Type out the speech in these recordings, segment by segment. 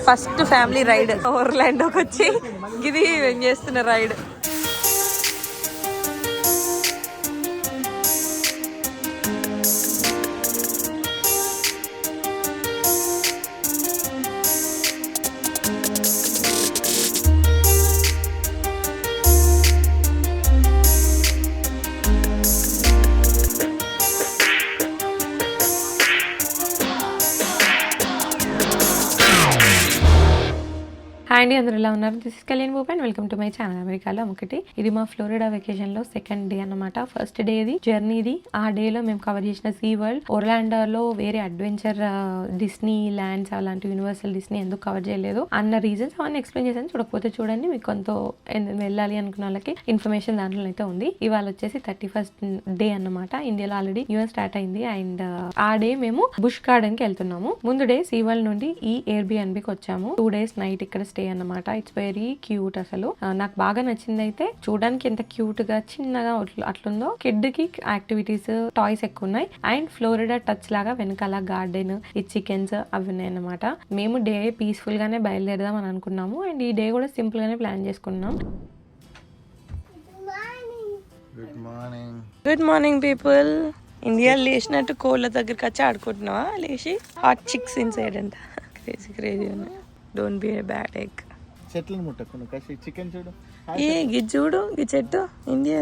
First family ride ఓర్లాండోకి వచ్చి ఇది చేస్తున్న రైడ్. హాయ్ అండి, అందరూ ఎలా ఉన్నారు? This is Kalyan Bhoop and welcome to my channel. అమెరికాలో ఒకటి ఇది మా ఫ్లోరిడా వెకేషన్ లో సెకండ్ డే అన్నమాట. ఫస్ట్ డే ఇది జర్నీది. ఆ డేలో మేము కవర్ చేసిన సీ వరల్డ్, ఒర్లాండోలో వేరే అడ్వెంచర్ డిస్నీ ల్యాండ్స్ అలాంటి యూనివర్సల్ డిస్నీ ఎందుకు కవర్ చేయలేదు అన్న రీజన్స్ అవన్నీ ఎక్స్ప్లెయిన్ చేశాను. చూడకపోతే చూడండి, మీకు కొంత వెళ్ళాలి అనుకున్న వాళ్ళకి ఇన్ఫర్మేషన్ దాంట్లో అయితే ఉంది. ఇవాళ వచ్చేసి 31st డే అన్నమాట. ఇండియాలో ఆల్రెడీ న్యూస్ స్టార్ట్ అయింది అండ్ ఆ డే మేము బుష్ గార్డెన్ కి వెళ్తున్నాము. ముందు డే సీ వరల్డ్ నుండి ఈ ఎయిర్బిఎన్బికి వచ్చాము. 2 days నైట్ ఇక్కడ స్టే అన్నమాట. It's very cute. అసలు నాకు బాగా నచ్చింది. అయితే చూడడానికి ఎంత క్యూట్ గా చిన్నగా అట్లుందో. కిడ్ కి యాక్టివిటీస్ టాయ్స్ ఎక్కువ ఉన్నాయి అండ్ ఫ్లోరిడా టచ్ లాగా వెనకాల గార్డెన్, ఈ చికెన్స్ అవి ఉన్నాయి అన్నమాట. మేము డే పీస్ఫుల్ గానే బయలుదేరదాం అని అనుకున్నాము అండ్ ఈ డే కూడా సింపుల్ గానే ప్లాన్ చేసుకున్నాం. Good morning people. ఇండియా లేచినట్టు కోళ్ళ దగ్గరికి వచ్చి ఆడుకుంటున్నావా? లేచి హాట్ చిక్స్ ఇన్సైడ్ అంట. క్రేజీ క్రేజీ ఉన్నాయి. Don't be A bad egg. చెట్లను ముట్టకు. చికెన్ చూడు. ఏ గిజ్ చూడు, ఈ చెట్టు ఇండియా.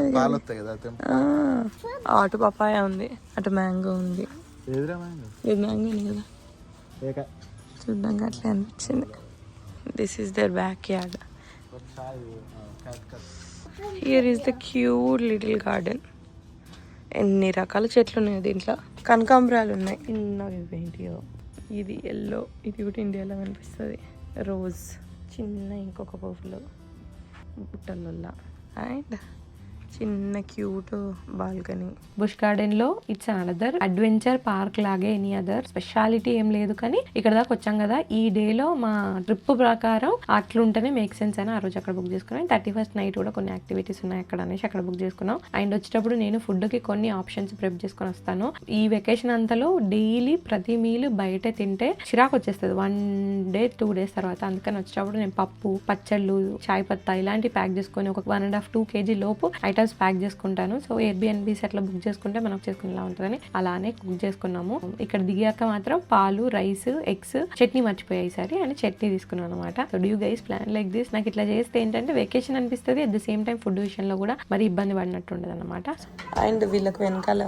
అటు పపాయ ఉంది, అటు మ్యాంగో ఉంది. ఇది మ్యాంగోనే కదా, చూడ్డానికి అట్లా అనిపించింది. This is their back yard. Here is the cute little garden. ఎన్ని రకాల చెట్లు ఉన్నాయి దీంట్లో. కనకాంబరాలు ఉన్నాయి. ఏంటియో ఇది ఎల్లో, ఇది కూడా ఇండియాలో కనిపిస్తుంది. రోజ్, చిన్న ఇంకొక పువ్వులు బుట్టలల్లా అండ్ చిన్న క్యూట్ బాల్కనీ. బుష్ గార్డెన్ లో ఇట్స్ అనదర్ అడ్వెంచర్ పార్క్ లాగే. ఎనీ అదర్ స్పెషాలిటీ ఏం లేదు, కానీ ఇక్కడ దాకా వచ్చాం కదా. ఈ డే లో మా ట్రిప్ ప్రకారం అట్లుంటేనే మేక్ సెన్స్ అని ఆ రోజు అక్కడ బుక్ చేసుకున్నాం. 31st నైట్ కూడా కొన్ని యాక్టివిటీస్ ఉన్నాయి అక్కడ అనేసి అక్కడ బుక్ చేసుకున్నాం. అండ్ వచ్చేటప్పుడు నేను ఫుడ్ కి కొన్ని ఆప్షన్స్ ప్రిప్ చేసుకొని వస్తాను. ఈ వెకేషన్ అంతలో డైలీ ప్రతి మీల్ బయట తింటే చిరాకు వచ్చేస్తుంది 1 day 2 days తర్వాత. అందుకని వచ్చేటప్పుడు నేను పప్పు, పచ్చళ్ళు, చాయ్ పత్తా ఇలాంటి ప్యాక్ చేసుకొని ఒక 1.5-2 kg లోపు ఐటమ్స్ ప్యాక్ చేసుకుంటాను. సో ఎయిర్బిఎన్బీస్ అట్లా బుక్ చేసుకుంటే మనకు చేసుకునేలా ఉంటుందని అలానే కుక్ చేసుకున్నాము. ఇక్కడ దిగాక మాత్రం పాలు, రైస్, ఎగ్స్, చట్నీ మర్చిపోయాయి సరే అని చట్నీ తీసుకున్నాను అనమాట. So do guys plan like this. నాకు ఇట్లా చేస్తే ఏంటంటే వెకేషన్ అనిపిస్తుంది, at the same time food విషయంలో కూడా మరి ఇబ్బంది పడినట్టు ఉండదు అనమాట. అండ్ వీళ్ళకి వెనకాల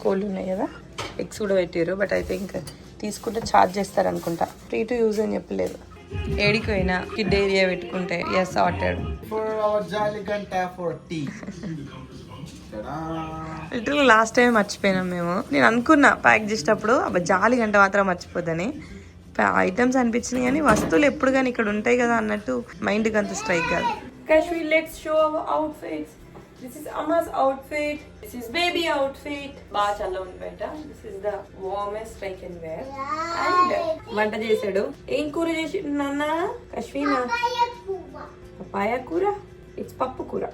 కోళ్ళు ఉన్నాయి కదా, ఎగ్స్ కూడా పెట్టారు. బట్ అయితే ఇంకా తీసుకుంటే ఛార్జ్ చేస్తారు అనుకుంటా. ఫ్రీ టు యూజ్ అని చెప్పలేదు. ఏడికి పోయినా కిడ్ ఏరియా పెట్టుకుంటే ఎస్ సార్టెడ్. లాస్ట్ టైం మర్చిపోయినాం మేము. నేను అనుకున్నా ప్యాక్ చేసేటప్పుడు అబ్బా జాలి గంట మాత్రం మర్చిపోద్దని. ఐటమ్స్ అనిపించినాయి కానీ వస్తువులు ఎప్పుడు కానీ ఇక్కడ ఉంటాయి కదా అన్నట్టు మైండ్కి అంత స్ట్రైక్ కాదు. Let's show hour outfits. This is Amma's outfit. This is baby outfit. బాగా చల్ల ఉంది బయట. This is the warmest I can wear. And వంట చేసాడు. ఏం కూర చేసిండు నాన్న? కశ్మీనా పపాయ కూర. ఇట్స్ పప్పు కూర.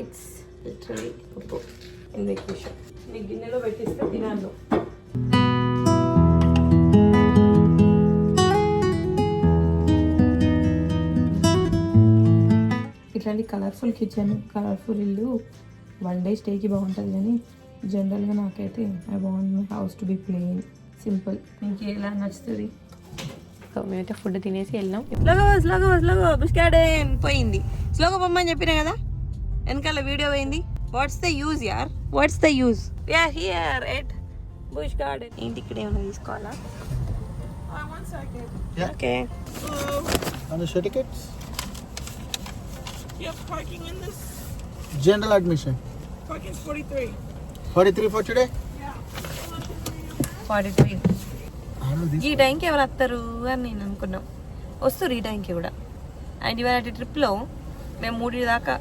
ఇట్స్ లిటరలీ పప్పు ఇన్ వెకేషన్. నీ గిన్నెలో పెట్టిస్తే తినాను. ఇట్లాంటి కలర్ఫుల్ కిచెన్, కలర్ఫుల్ ఇల్లు 1 day స్టేకి బాగుంటుంది. కానీ జనరల్గా నాకైతే I want my house to be plain, simple. మీకు ఎలా నచ్చుతుంది? సో మేమైతే ఫుడ్ తినేసి వెళ్ళినాం. స్లోగా బుష్ గార్డెన్ పోయింది. స్లోగా పొమ్మని చెప్పినా కదా, వెనకాల వీడియో పోయింది. వాట్స్ ద యూజ్ యార్? What's the use? We're here at Busch garden. ఏంటి ఇక్కడ ఏమైనా తీసుకోవాలా? Okay. You have parking in this? General admission. Parking is 43. 43 for today? Yeah. 43. ఈ టైంకి ఎవరు వస్తారు అని నేను అనుకున్నాం. వస్తారు ఈ టైంకి కూడా. అండ్ ఇవాళ ట్రిప్లో మేము 2 దాకా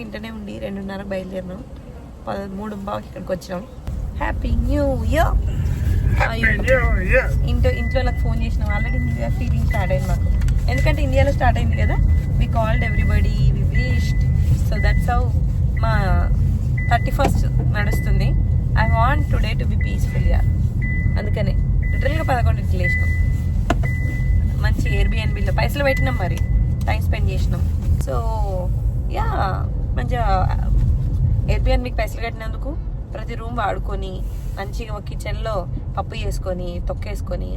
ఇంటనే ఉండి 2:30 బయలుదేరినాం. 13:15 ఇక్కడికి వచ్చినాం. Happy new year. ఇంట్లో నాకు ఫోన్ చేసినాం. Already knew year feeling start అయింది మాకు. ఎందుకంటే ఇండియాలో స్టార్ట్ అయింది కదా. We called everybody, we wished. So that's how మా 31st నడుస్తుంది. I want today to be peaceful. అందుకనే లిటరల్గా 11 లేచినాం. మంచి ఎయిర్బిఎన్బిలో పైసలు పెట్టినాం, మరి టైం స్పెండ్ చేసినాం. సో యా, మంచిగా ఎయిర్బిఎన్బికి పైసలు కట్టినందుకు ప్రతి రూమ్ వాడుకొని మంచిగా కిచెన్లో పప్పు చేసుకొని తొక్కేసుకొని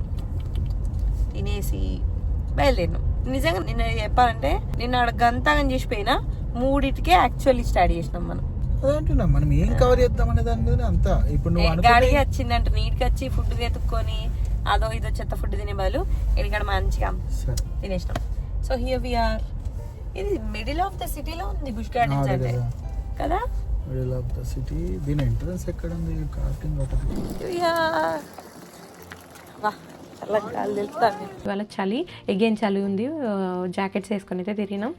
తినేసి బయలుదేరినాం. నిజంగా నిన్న చెప్పాలంటే నిన్న గంతాగం చేసిపోయినా 3కే యాక్చువల్లీ స్టార్ట్ చేసినాం మనం. అదంటున్నా మనం ఏం కవర్ చేద్దాం అనే దాని మీద అంతా. ఇప్పుడు గాడి వచ్చిందంటే నీట్గా వచ్చి ఫుడ్ ఎత్తుక్కొని అదో ఇదో చెత్త ఫుడ్ తినే బదులు ఇక్కడ మంచిగా తినేసినాం. So here we are. ఇది మిడిల్ ఆఫ్ ద సిటీలో ఉంది బుష్ గార్డెన్స్ అంటే కదా. Middle of the city. దీని ఎంట్రన్స్ ఎక్కడ ఉంది? కార్టింగ్ ఇవాళ చలి, ఎగైన్ చలి ఉంది. జాకెట్స్ వేసుకొని అయితే తిరిగినాం.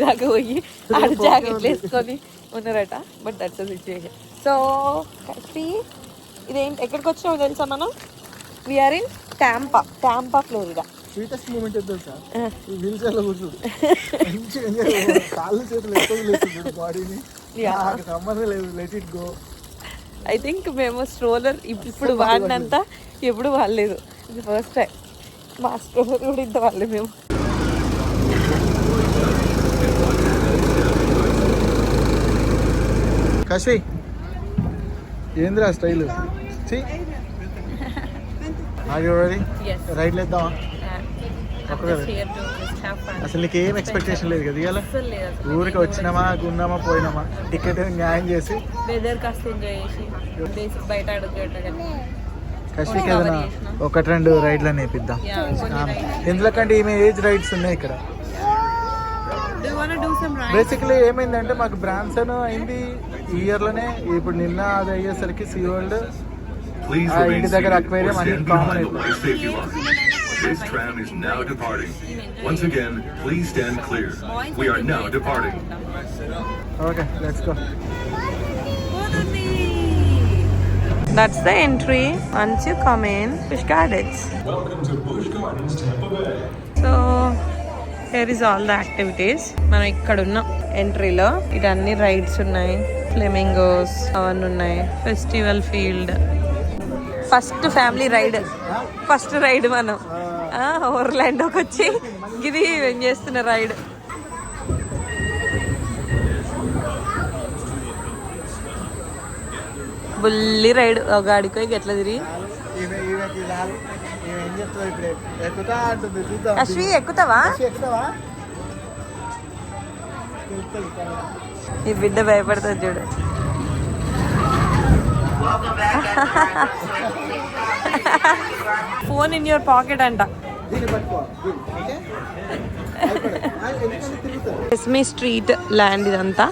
దాకా పోయి ఆడ జాకెట్లు వేసుకొని ఉన్నారట. But that's situation. సో ఇదేంటి, ఎక్కడికి వచ్చినామో తెలుసా మనం? We're in Tampa Florida. Sweetest moment ఏదో తెలుసా? ఈ వీల్ చైర్ లో కూర్చోడు, కాళ్ళు చేతులు ఎక్కువ బాడీని, సంబంధం లేదు, let it go. I think మేము స్ట్రోలర్ ఇప్పుడు వాడినంత ఎప్పుడు వాడలేదు. ఇది ఫస్ట్ టైం. మా స్ట్రోలర్ కూడా ఇంత వాడలేదు మేము. కాశీ ఏంద్రా స్టైల్? రైట్ లేద్దామా? అసలు నీకు ఏం ఎక్స్పెక్టేషన్ లేదు కదా ఇవాళ? ఊరికి వచ్చినామా, ఉన్నామా, పోయినామా, టికెట్ న్యాయం చేసి కష్టికి ఏదైనా 1-2 రైడ్లు నేర్పిద్దాం. ఎందుకంటే ఈమె ఏజ్ రైడ్స్ ఉన్నాయి ఇక్కడ. బేసిక్లీ ఏమైందంటే మాకు బ్రాన్సన్ అయింది ఈ ఇయర్ లోనే. ఇప్పుడు నిన్న అది అయ్యేసరికి సీ వరల్డ్, ఇంటి దగ్గర అక్వేరియం అన్ని కామన్ అయిపోయింది. This tram is now departing. Once again, please stand clear. We are now departing. Okay, let's go. That's the entry once you come in Busch Gardens. Welcome to Busch Gardens, Tampa Bay. So here is all the activities. మనం ఇక్కడ ఉన్న ఎంట్రీలో ఇటన్ని rides ఉన్నాయి, flamingos అవన్నీ ఉన్నాయి, festival field. First family ride, first ride మనం ఓర్లాండోకి వచ్చి ఇది ఏం చేస్తున్న రైడ్. బుల్లి రైడ్. ఒక గాడికి ఎట్లా తిరిగి అశ్వి ఎక్కుతావా? ఈ బిడ్డ భయపడుతుంది చూడు. ఫోన్ ఇన్ యువర్ పాకెట్ అంట. సెసమీ స్ట్రీట్ ల్యాండ్ ఇదంతా,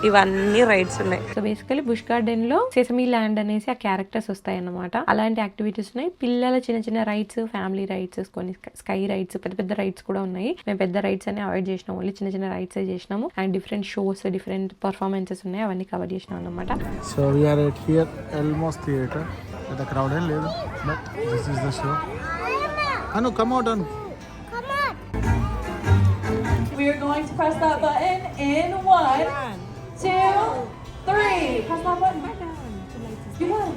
ఇవన్నీ రైడ్స్ ఉన్నాయి. సో బేసికలీ బుష్ గార్డెన్ లో సెసమీ ల్యాండ్ అనేసి ఆ క్యారెక్టర్స్ వస్తాయి అన్నమాట. అలాంటి యాక్టివిటీస్ ఉన్నాయి. పిల్లల చిన్న చిన్న రైడ్స్, ఫ్యామిలీ రైడ్స్, కొన్ని స్కై రైడ్స్, పెద్ద పెద్ద రైడ్స్ కూడా ఉన్నాయి. మేము పెద్ద రైడ్స్ అని అవాయిడ్ చేసినాం, ఓన్లీ చిన్న చిన్న రైడ్స్ చేసినాము. And different shows, different performances ఉన్నాయి, అవన్నీ కవర్ చేసినాం అన్నమాట. So we are at here Elmo's theatre. పెద్ద క్రౌడ్ ఏం లేదు, but this is the show. Anu come out Anu. We are going to press that button in 1, 2, 3. Press that button. You won.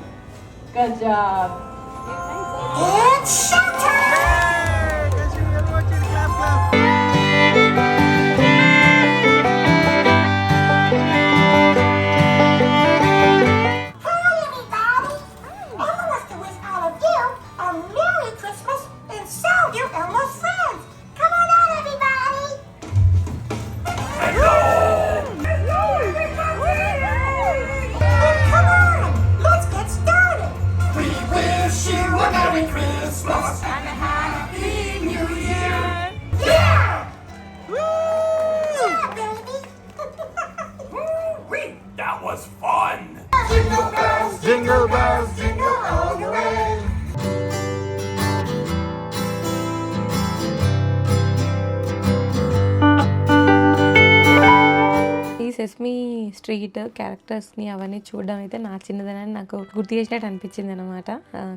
Good job. It's showtime! Jingle bells, jingle all the way. Sesame street క్యారెక్టర్స్ని అవన్నీ చూడడం అయితే నా చిన్నదనాన్ని నాకు గుర్తు చేసినట్టు అనిపించింది అనమాట.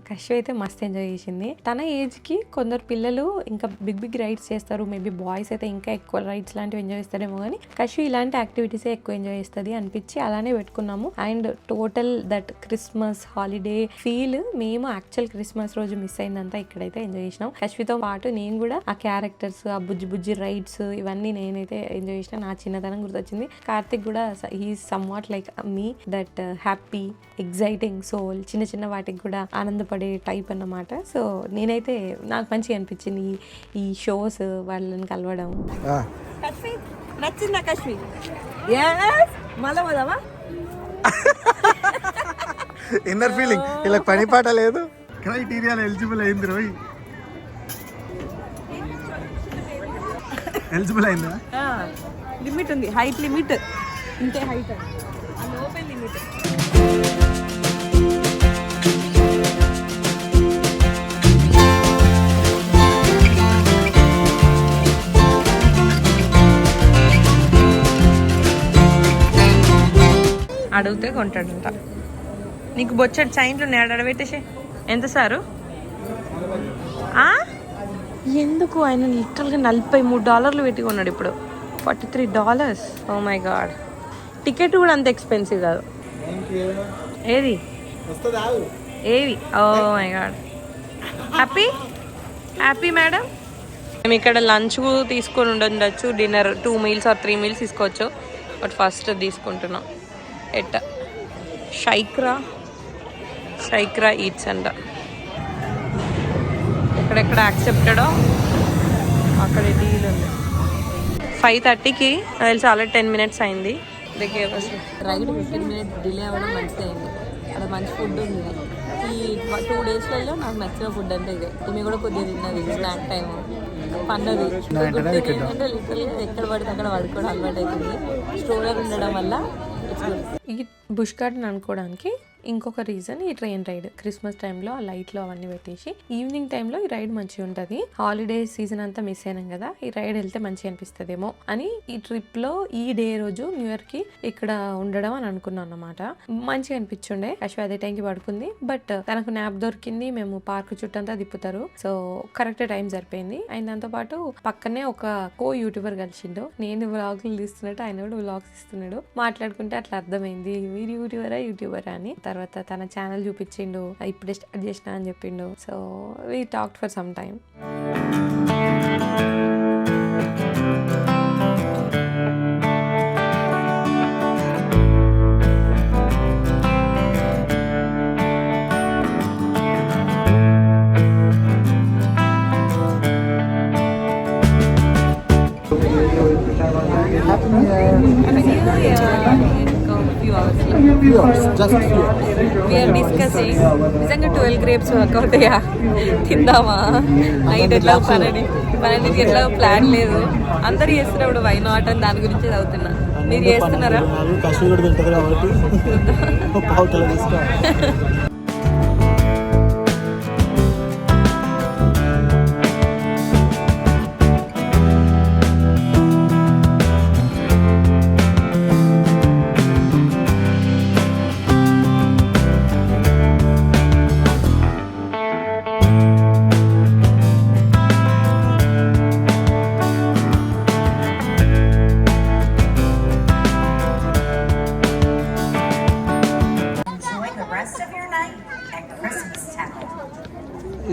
కశ్యప్ అయితే మస్త్ ఎంజాయ్ చేసింది. తన ఏజ్కి కొందరు పిల్లలు ఇంకా బిగ్ బిగ్ రైడ్స్ చేస్తారు, మేబీ బాయ్స్ అయితే ఇంకా ఎక్కువ రైడ్స్ లాంటివి ఎంజాయ్ చేస్తారేమో, కానీ కశ్యప్ ఇలాంటి యాక్టివిటీసే ఎక్కువ ఎంజాయ్ చేస్తుంది అనిపించి అలానే పెట్టుకున్నాము. And total that Christmas holiday feel మేము యాక్చువల్ క్రిస్మస్ రోజు మిస్ అయిందంతా ఇక్కడైతే ఎంజాయ్ చేసినాం. కశ్యప్తో పాటు నేను కూడా ఆ క్యారెక్టర్స్, ఆ బుజ్జి బుజ్జి రైడ్స్ ఇవన్నీ నేనైతే ఎంజాయ్ చేసిన. నా చిన్నతనం గుర్తొచ్చింది. కార్తిక్ కూడా he somewhat like me, that happy exciting soul, చిన్న చిన్న వాటికి కూడా ఆనందపడే టైప్ అన్నమాట. సో నేనైతే నాకు మంచిగా అనిపించింది ఈ షోస్, వాళ్ళని కలవడం. నచ్చిందా కశ్మీర్? మళ్ళా పోదామా? ఇన్నర్ ఫీలింగ్ ఇలా పని పాట లేదు. క్రైటీరియా ఎలిజిబుల్ అయింది రోయ్. ఎలిజిబుల్ అయిందా? లిమిట్ ఉంది, హైట్ లిమిట్, ఇంతే హైట్ అది, ఆ లోపే లిమిట్. అడిగితే కొంటాడంట. నీకు బొచ్చడు చైన్లు ఉన్నాయి, అడబెట్టేసే. ఎంత సారు? ఎందుకు ఆయన లిటరల్గా $43 పెట్టి కొన్నాడు ఇప్పుడు. $43. ఓ మై గాడ్. టికెట్ కూడా అంత ఎక్స్పెన్సివ్ కాదు. ఏది ఏవి? Oh my god. Happy happy madam. మేము ఇక్కడ లంచ్ తీసుకొని ఉండొచ్చు, డిన్నర్ 2 meals or 3 meals తీసుకోవచ్చు. బట్ ఫస్ట్ తీసుకుంటున్నాం ఎట్ట షైక్రా ఈట్స్ అంట. ఎక్కడెక్కడ యాక్సెప్టెడో అక్కడ డీల్ ఉంది. 5:30కి తెలిసి ఆల్రెడీ 10 minutes అయింది. దగ్గర రైడ్ 15 minutes డిలే అవ్వడం మంచిగా అయింది. అక్కడ మంచి ఫుడ్ ఉంది. ఈ 2 daysలలో నాకు నచ్చిన ఫుడ్ అంటే ఇదే. ఈమె కూడా కొద్దిగా తిన్నది స్నాక్ టైం పన్నది. ఏంటంటే లిటరల్గా ఎక్కడ పడితే అక్కడ పడుకోవడం అలవాటు అవుతుంది. స్టోర్ ఉండడం వల్ల ఈ బుష్ గార్డెన్ అనుకోవడానికి ఇంకొక రీజన్ ఈ ట్రైన్ రైడ్. క్రిస్మస్ టైంలో ఆ లైట్లు అవన్నీ పెట్టేసి ఈవినింగ్ టైంలో ఈ రైడ్ మంచిగా ఉంటుంది. హాలిడే సీజన్ అంతా మిస్ అయినాం కదా, ఈ రైడ్ వెళ్తే మంచిగా అనిపిస్తుందేమో అని ఈ ట్రిప్ లో ఈ డే రోజు న్యూ ఇయర్ కి ఇక్కడ ఉండడం అని అనుకున్నాం అన్నమాట. మంచిగా అనిపించుండే. అశ్వ అదే టైంకి పడుకుంది, బట్ తనకు న్యాప్ దొరికింది. మేము పార్క్ చుట్టంతా తిప్పుతారు, సో కరెక్ట్ టైం సరిపోయింది. ఆయన దాంతో పాటు పక్కనే ఒక యూట్యూబర్ కలిసిండు. నేను వ్లాగ్లు తీస్తున్నట్టు ఆయన కూడా వ్లాగ్స్ ఇస్తున్నాడు. మాట్లాడుకుంటే అట్లా అర్థమైంది మీరు యూట్యూబరా అని. తర్వాత తన ఛానల్ చూపించిండు, ఇప్పుడే స్టార్ట్ చేసిన అని చెప్పిండు. So we talked for some time. నిజంగా 12 grapes వర్కౌట్ అయ్యా. తిందామా? నైట్ ఎట్లా 12కి ఎట్లా ప్లాన్ లేదు. అందరు చేస్తున్నప్పుడు వై నాట్ అని దాని గురించి చదువుతున్నా. మీరు చేస్తున్నారా?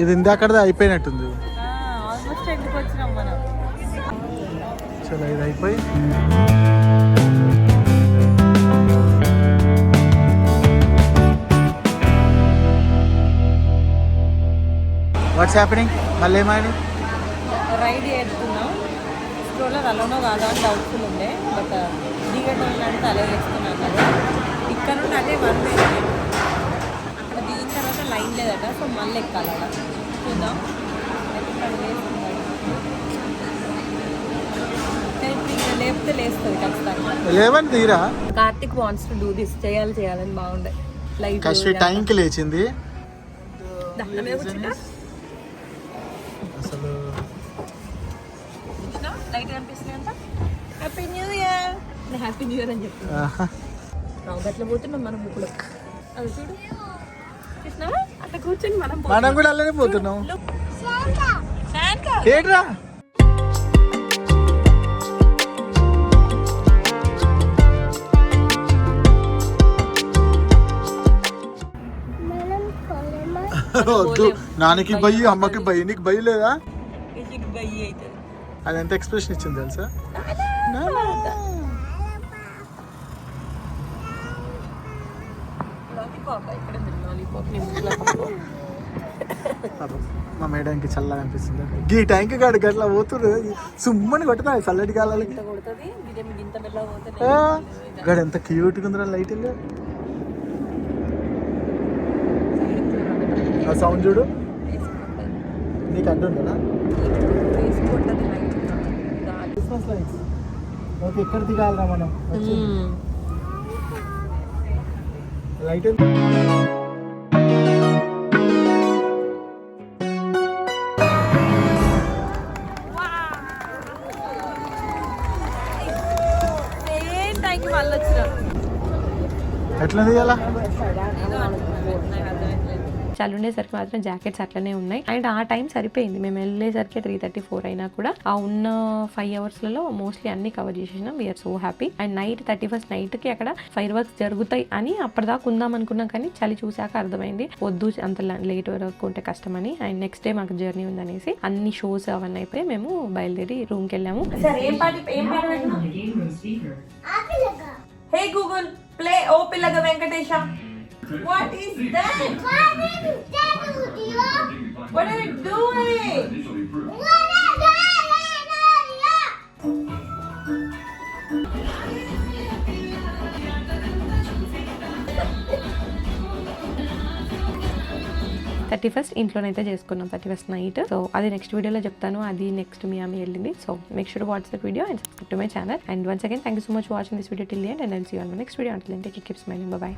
ఇది ఇందాకడ అయిపోయినట్టుంది. ఆల్మోస్ట్ ఎండ్కి వచ్చినాం మనం. చలో ఇది అయిపోయి వాట్స్ హ్యాపెనింగ్? మళ్ళీ ఏమైంది? రైడ్ చేస్తున్నాం. స్ట్రోలర్ అలోనో కాదా అని డౌట్ఫుల్ ఉండే, బట్ దిగడం అంటే అలా చేస్తున్నాను కదా. ఇక్కడ నుండి అదే వన్ అక్కడ దిగిన తర్వాత లైన్ లేదట, సో మళ్ళీ ఎక్కాలి. అలా చూద్దాం. లేపితే లేస్తుంది ఖచ్చితంగా. లేవని తీరా. Karthik wants to do this. చేయాలని బాగుండే. లైట్ టైంకి లేచింది అసలు. లైట్ కనిపిస్తుంది అంత. Happy new year. Happy new year అని చెప్పి గట్ల పోతున్నాం మనం ఇప్పుడు. అది చూడు చూసినావా అట్లా కూర్చొని మనం కూడా అలానే పోతున్నాం. ఏట్రా వద్దు, నాన్నకి భయ్యి అమ్మకి భయ్యి, నీకు భయ్యి లేదా? అది ఎంత ఎక్స్ప్రెషన్ ఇచ్చింది తెలుసా? మా మేడానికి చల్లగా అనిపిస్తుంది. ఈ ట్యాంక్ గాడి గట్లా పోతుర్రు సుమ్మని కొట్టదా చల్లటి గాలకి. గాడు ఎంత క్యూట్గా ఉందిరా లైటింగ్. ఆ సౌండ్ చూడు, నీకు అడ్డుండనా? Christmas lights. ఓకే, ఎక్కడ దిగాలరా మనం? లైట్ ఎట్లా దిగాలా? చాలా ఉండేసరికి మాత్రం జాకెట్స్ అట్లనే ఉన్నాయి. అండ్ ఆ టైం సరిపోయింది, మేము వెళ్ళేసరికి 3:34 అయినా కూడా ఆ ఉన్న 5 అవర్స్లలో మోస్ట్లీ అన్ని కవర్ చేసేసినాం. We are so happy. And night 31st నైట్కి అక్కడ ఫైర్ వర్క్స్ జరుగుతాయి అని అప్పటిదాకా ఉందాం అనుకున్నాం, కానీ చలి చూసాక అర్థమైంది వద్దు అంత లేట్ వరకు ఉంటే కష్టమని. అండ్ నెక్స్ట్ డే మాకు జర్నీ ఉందనేసి అన్ని షోస్ అవన్నీ అయిపోయి మేము బయలుదేరి రూమ్కి వెళ్ళాము. హే గూగుల్ ప్లే ఓ పిల్లగ Venkatesha. What is that? What are you doing? ఇంట్లోనైతే చేసుకున్నాం 31st నైట్. సో అది నెక్స్ట్ వీడియోలో చెప్తాను. అది నెక్స్ట్ మియామి వెళ్ళింది. So make sure to watch that video and subscribe to my channel. And once again thank you so much for watching this video till the end. And I'll see you on my next video. Until then, take care, keep smiling. Bye bye.